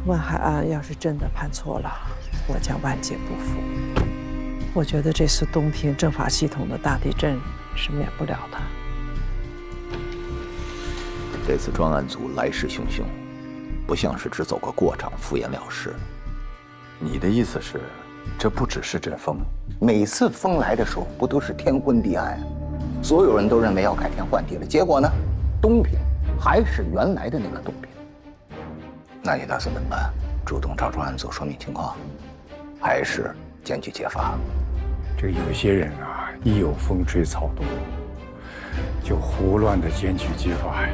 万海安要是真的判错了，我将万劫不复。我觉得这次东平政法系统的大地震是免不了的。这次专案组来势汹汹，不像是只走个过场，敷衍了事。你的意思是，这不只是阵风？每次风来的时候，不都是天昏地暗？所有人都认为要改天换地了，结果呢，东平还是原来的那个东平。那你打算怎么办？主动找专案组说明情况，还是检举揭发？这有些人啊，一有风吹草动，就胡乱的检举揭发呀。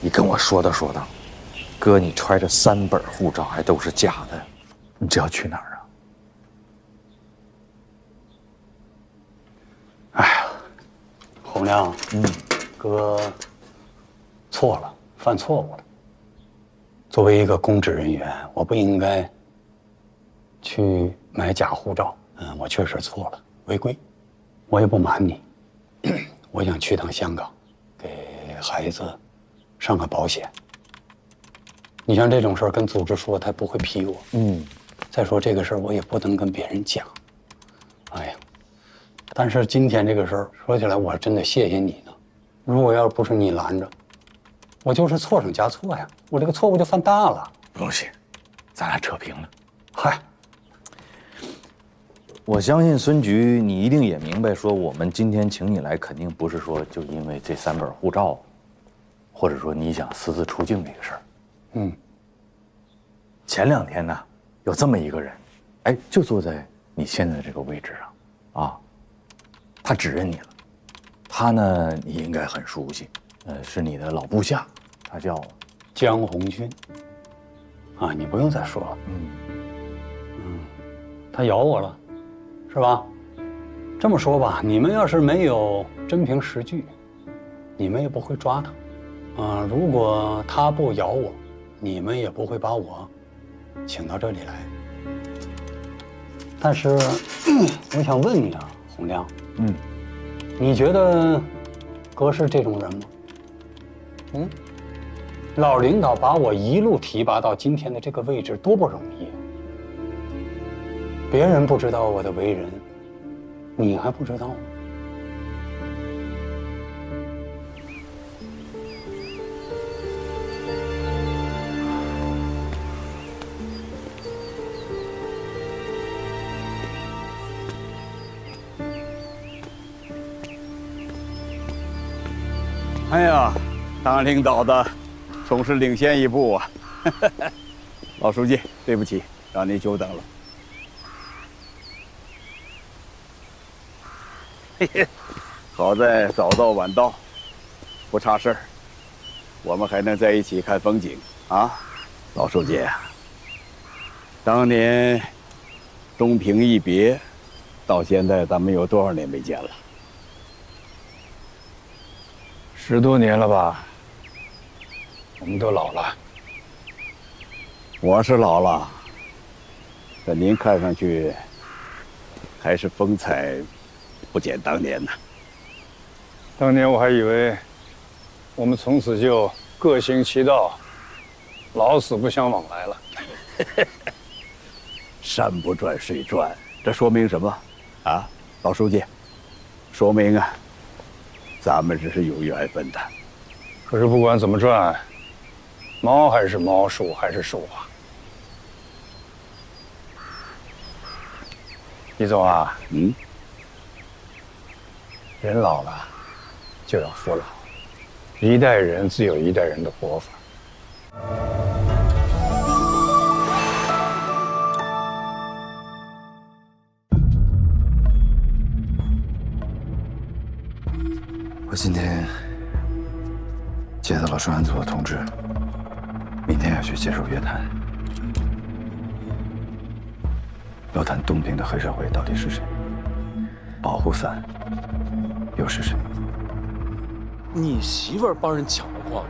你跟我说道说道，哥，你揣着3本护照还都是假的，你这要去哪儿啊？哎呀，洪亮，哥错了，犯错误了。作为一个公职人员，我不应该去买假护照。我确实错了，违规。我也不瞒你，我想去趟香港，给孩子上个保险。你像这种事儿跟组织说，他不会批我。再说这个事儿我也不能跟别人讲。哎呀，但是今天这个事儿说起来，我真的谢谢你呢。如果要不是你拦着，我就是错上加错呀，我这个错误就犯大了。不用谢，咱俩扯平了。嗨，我相信孙局，你一定也明白，说我们今天请你来，肯定不是说就因为这3本护照，或者说你想私自出境这个事儿。前2天呢，有这么一个人，哎，就坐在你现在这个位置上，啊，他指认你了。他呢，你应该很熟悉，是你的老部下，他叫江红军。啊，你不用再说了。他咬我了，是吧？这么说吧，你们要是没有真凭实据，你们也不会抓他。如果他不咬我，你们也不会把我请到这里来。但是，我想问你啊，洪亮，你觉得哥是这种人吗？老领导把我一路提拔到今天的这个位置，多不容易啊！别人不知道我的为人，你还不知道吗？哎呀，当领导的总是领先一步啊！老书记，对不起，让您久等了。嘿嘿，好在早到晚到，不差事儿，我们还能在一起看风景啊！老书记，当年东平一别，到现在咱们有多少年没见了10多年了吧？我们都老了。我是老了，但您看上去还是风采不减当年呢。当年我还以为我们从此就各行其道，老死不相往来了。山不转水转，这说明什么？啊，老书记，说明啊，咱们这是有缘分的。可是不管怎么转，猫还是猫，树还是树啊。李总啊，人老了就要服老，一代人自有一代人的活法。我今天接到了专案组的通知，明天要去接受约谈，要谈东平的黑社会到底是谁，保护伞又是谁？你媳妇儿帮人抢了矿，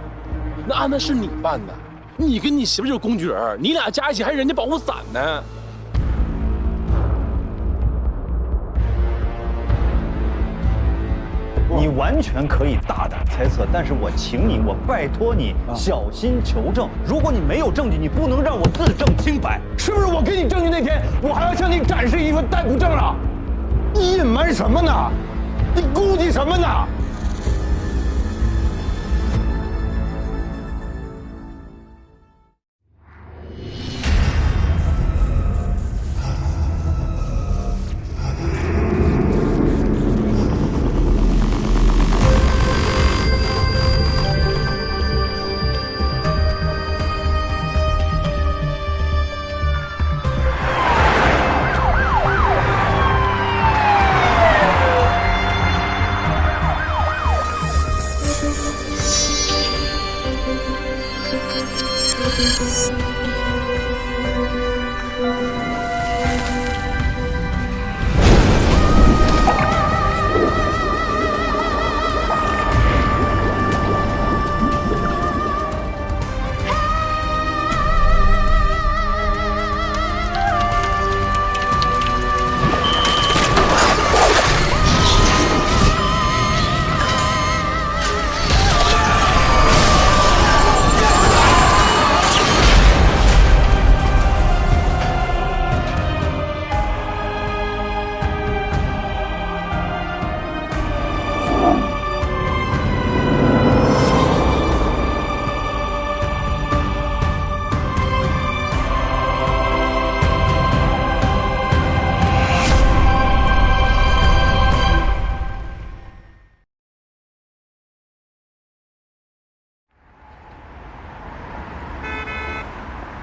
那案子是你办的，你跟你媳妇就是工具人，你俩加一起还人家保护伞呢。你完全可以大胆猜测，但是我请你，我拜托你小心求证。如果你没有证据，你不能让我自证清白，是不是？我给你证据那天，我还要向你展示一份逮捕证啊！你隐瞒什么呢？你估计什么呢？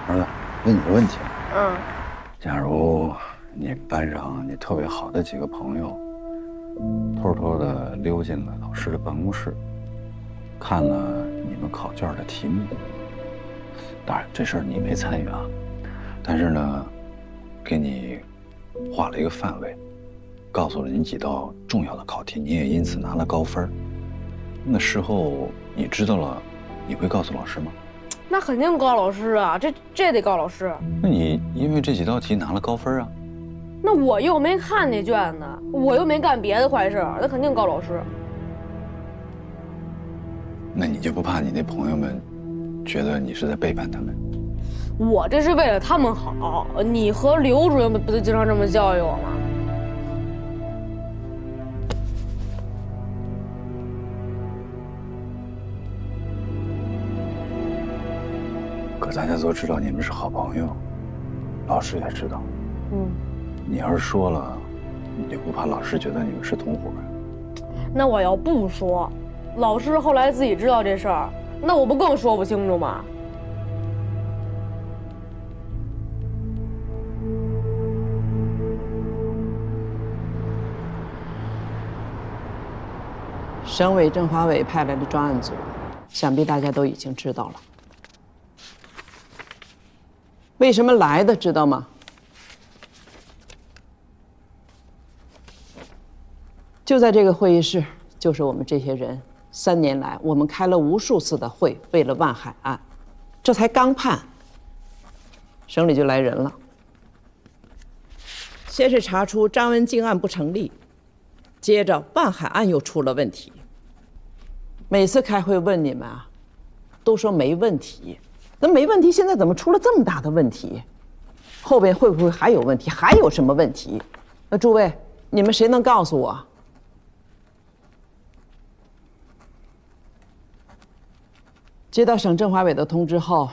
儿子，问你个问题。假如你班上你特别好的几个朋友，偷偷的溜进了老师的办公室，看了你们考卷的题目，当然这事儿你没参与啊，但是呢，给你画了一个范围，告诉了你几道重要的考题，你也因此拿了高分。那事后你知道了，你会告诉老师吗？那肯定告老师啊，这得告老师。那你因为这几道题拿了高分啊？那我又没看那卷子，我又没干别的坏事，那肯定告老师。那你就不怕你那朋友们觉得你是在背叛他们？我这是为了他们好，你和刘主任不就经常这么教育我吗？可大家都知道你们是好朋友，老师也知道。你要是说了，你就不怕老师觉得你们是同伙？那我要不说，老师后来自己知道这事儿，那我不更说不清楚吗？省委政法委派来的专案组，想必大家都已经知道了。为什么来的，知道吗？就在这个会议室，就是我们这些人3年来，我们开了无数次的会，为了万海案，这才刚判，省里就来人了。先是查出张文静案不成立，接着万海案又出了问题。每次开会问你们啊，都说没问题，那没问题，现在怎么出了这么大的问题？后边会不会还有问题？还有什么问题？那诸位，你们谁能告诉我？接到省政法委的通知后，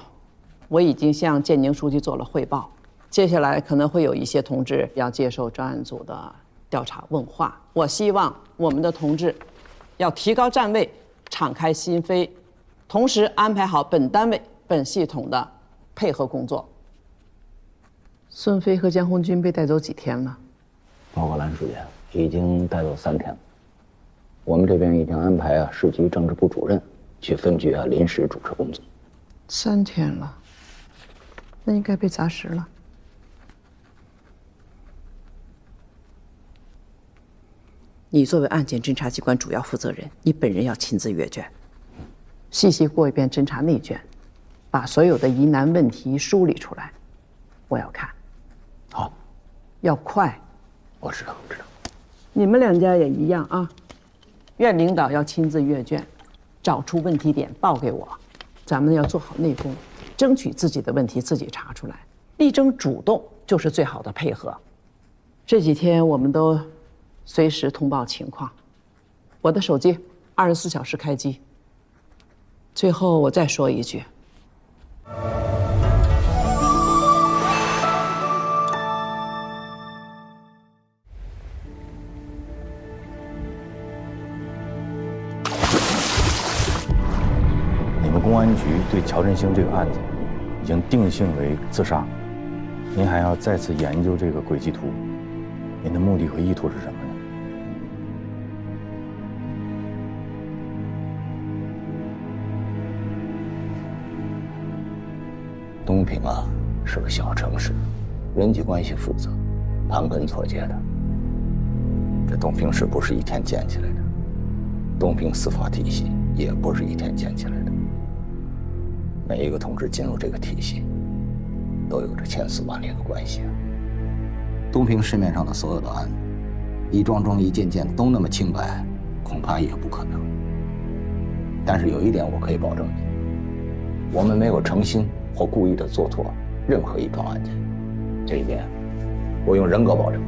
我已经向建宁书记做了汇报。接下来可能会有一些同志要接受专案组的调查问话。我希望我们的同志要提高站位，敞开心扉，同时安排好本单位、本系统的配合工作。孙飞和江红军被带走几天了？报告兰书记，已经带走3天了。我们这边已经安排市局政治部主任去分局临时主持工作。3天了，那应该被砸实了。你作为案件侦查机关主要负责人，你本人要亲自阅卷，细细过一遍侦查内卷，把所有的疑难问题梳理出来，我要看。好，要快。我知道。你们2家也一样啊，院领导要亲自阅卷，找出问题点报给我，咱们要做好内功，争取自己的问题自己查出来，力争主动就是最好的配合。这几天我们都随时通报情况，我的手机24小时开机。最后我再说一句，你们公安局对乔振兴这个案子已经定性为自杀，您还要再次研究这个轨迹图，您的目的和意图是什么呢？东平是个小城市，人际关系复杂，盘根错节的。这东平市不是一天建起来的，东平司法体系也不是一天建起来的。每一个同志进入这个体系，都有着千丝万缕的关系。东平市面上的所有的案子，一桩桩一件件都那么清白，恐怕也不可能。但是有一点我可以保证你，我们没有诚心或故意的做错任何一桩案件，这一点我用人格保证。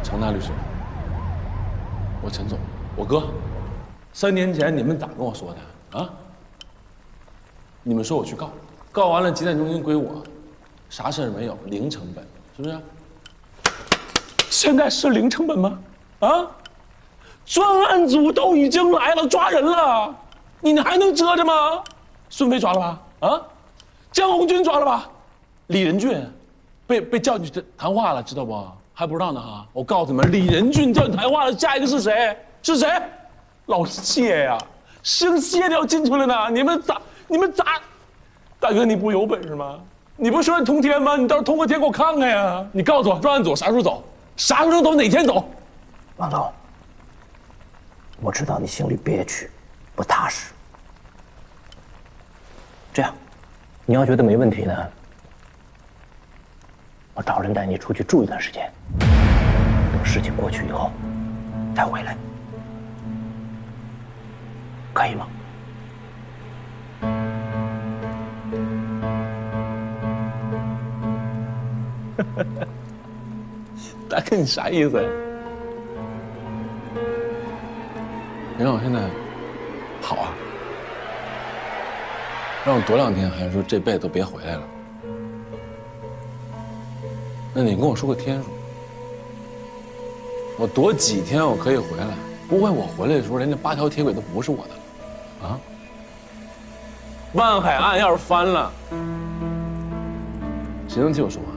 程大律师，我陈总，我哥，3年前你们咋跟我说的啊？你们说我去告，告完了集散中心归我，啥事儿没有，零成本，是不是？现在是零成本吗？啊？专案组都已经来了，抓人了，你还能折腾吗？孙飞抓了吧？啊？江红军抓了吧？李仁俊，被叫进去谈话了，知道不？还不知道呢哈！我告诉你们，李仁俊叫你谈话了，下一个是谁？是谁？老谢呀，姓谢的要进去了呢！你们咋？大哥，你不有本事吗？你不说你通天吗？你倒是通个天给我看看呀！你告诉我，专案组啥时候走？啥时候走？哪天走？王总，我知道你心里憋屈，不踏实。这样，你要觉得没问题呢，我找人带你出去住一段时间，等事情过去以后再回来，可以吗？大哥，你啥意思呀？你让我现在好啊？让我躲2天，还是说这辈子都别回来了？那你跟我说个天数，我躲几天我可以回来？不会我回来的时候连那8条铁轨都不是我的了啊？万海岸要是翻了，谁能替我说话？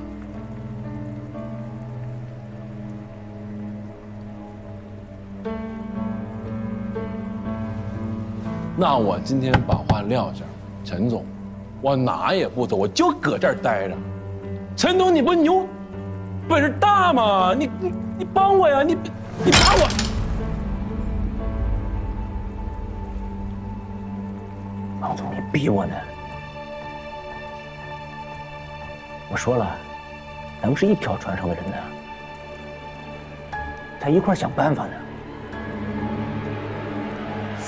那我今天把话撂这儿，陈总，我哪也不走，我就搁这儿待着。陈总，你不牛，本事大吗？你帮我呀！你把我。王总，你逼我呢？我说了，咱们是一条船上的人呢，咱一块想办法呢。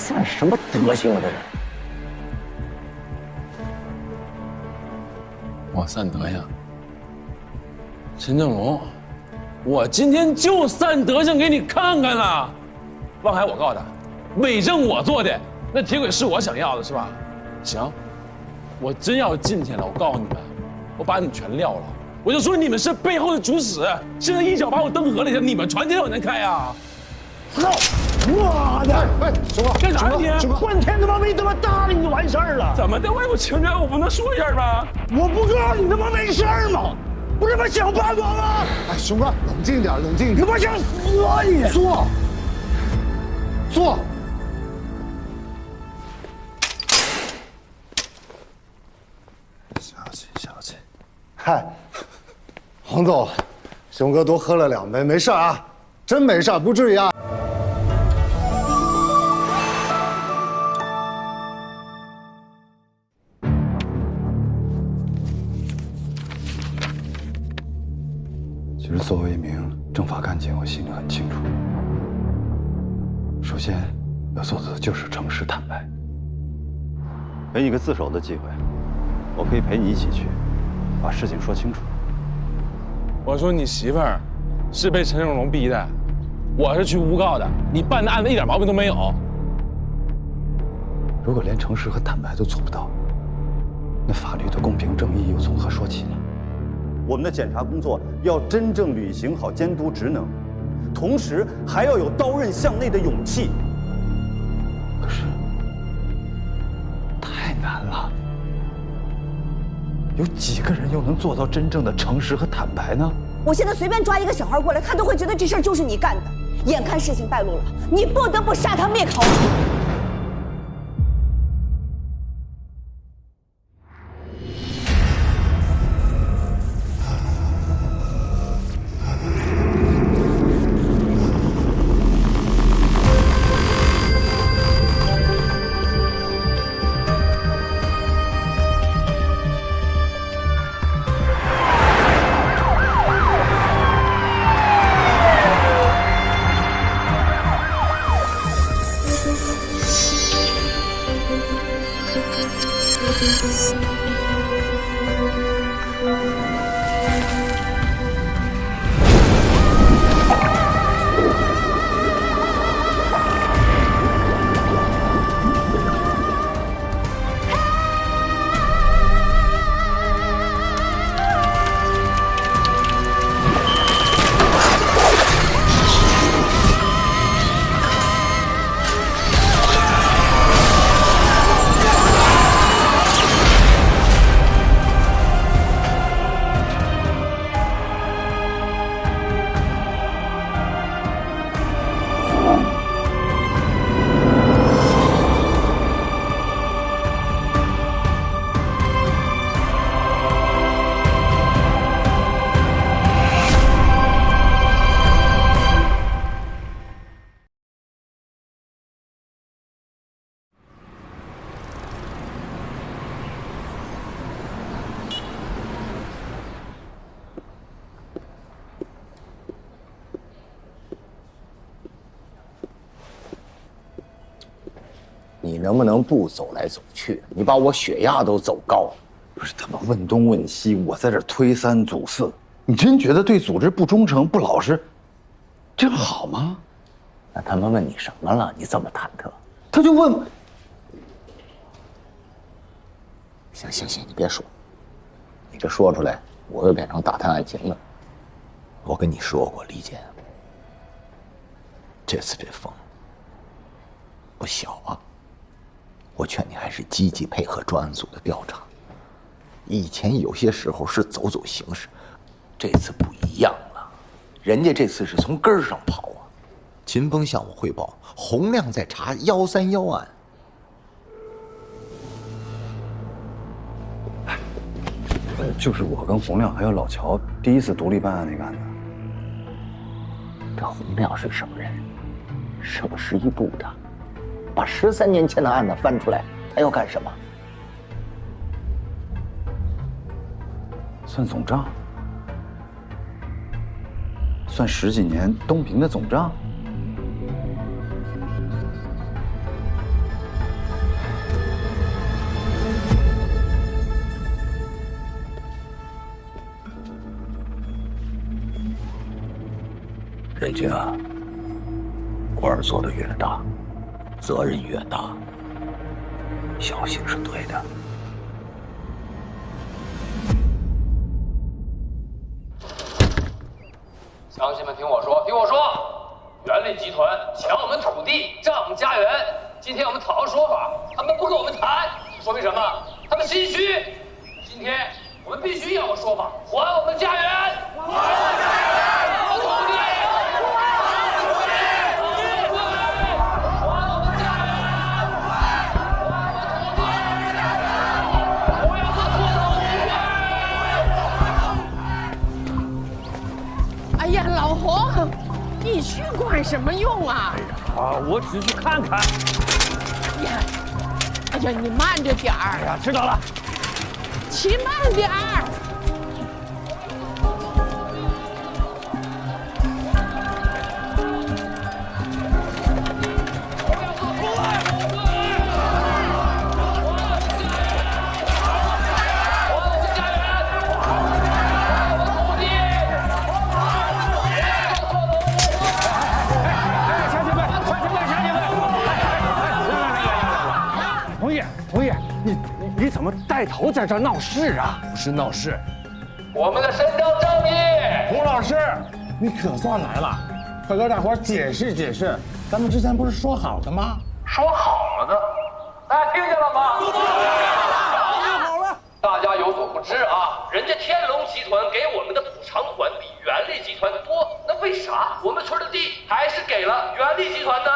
算什么德行啊，这人！我散德行。陈正龙，我今天就散德行给你看看了。望海，我告诉他，伪证我做的，那铁轨是我想要的，是吧？行，我真要进去了，我告诉你们，我把你们全撂了。我就说你们是背后的主使，现在一脚把我蹬河里去，你们船天往前开啊！操！妈的！哎，兄弟，干啥你？半天他妈没他妈搭理你就完事儿了。怎么的？我有情人，我不能说一下吗？我不告诉你他妈没事儿吗？不是他妈想办法吗？哎，熊哥，冷静点，冷静点。你他妈想死啊你！坐。小气。嗨，黄总，熊哥多喝了2杯，没事啊，真没事，不至于啊。其实，作为一名政法干警，我心里很清楚。首先要做的就是诚实坦白。给你个自首的机会，我可以陪你一起去，把事情说清楚。我说你媳妇儿是被陈正龙逼的，我是去诬告的，你办的案子一点毛病都没有。如果连诚实和坦白都做不到，那法律的公平正义又从何说起呢？我们的检察工作要真正履行好监督职能，同时还要有刀刃向内的勇气。可是，太难了。有几个人又能做到真正的诚实和坦白呢？我现在随便抓一个小孩过来，他都会觉得这事儿就是你干的。眼看事情败露了，你不得不杀他灭口。能不能不走来走去？你把我血压都走高了。不是他们问东问西，我在这推三阻四，你真觉得对组织不忠诚、不老实，这样好吗？那他们问你什么了？你这么忐忑？他就问我。行，你别说，你这说出来，我又变成打探案情了。我跟你说过，李健，这次这风不小啊。我劝你还是积极配合专案组的调查。以前有些时候是走走形式，这次不一样了。人家这次是从根儿上跑啊。秦风向我汇报，洪亮在查131案。就是我跟洪亮还有老乔第一次独立办案那个案子。这洪亮是什么人？省11部的，把13年前的案子翻出来，他要干什么？算总账？算10几年东平的总账？任静啊，官儿做得越大，责任越大，小心是对的。乡亲们，听我说，元力集团抢我们土地，占我们家园。今天我们讨要说法，他们不跟我们谈，说明什么？他们心虚。今天我们必须要个说法，还我们家园，还我们家园，还土地。哎呀，老洪，你去管什么用啊？我只去看看。哎呀，你慢着点儿。哎呀，知道了。骑慢点儿。你怎么带头在这儿闹事啊？不是闹事，我们的伸张正义。洪老师，你可算来了，快给大伙解释解释，咱们之前不是说好的吗？说好了的，大家听见了吗？好了，大家有所不知啊，人家天龙集团给我们的补偿款比元力集团多，那为啥我们村的地还是给了元力集团呢？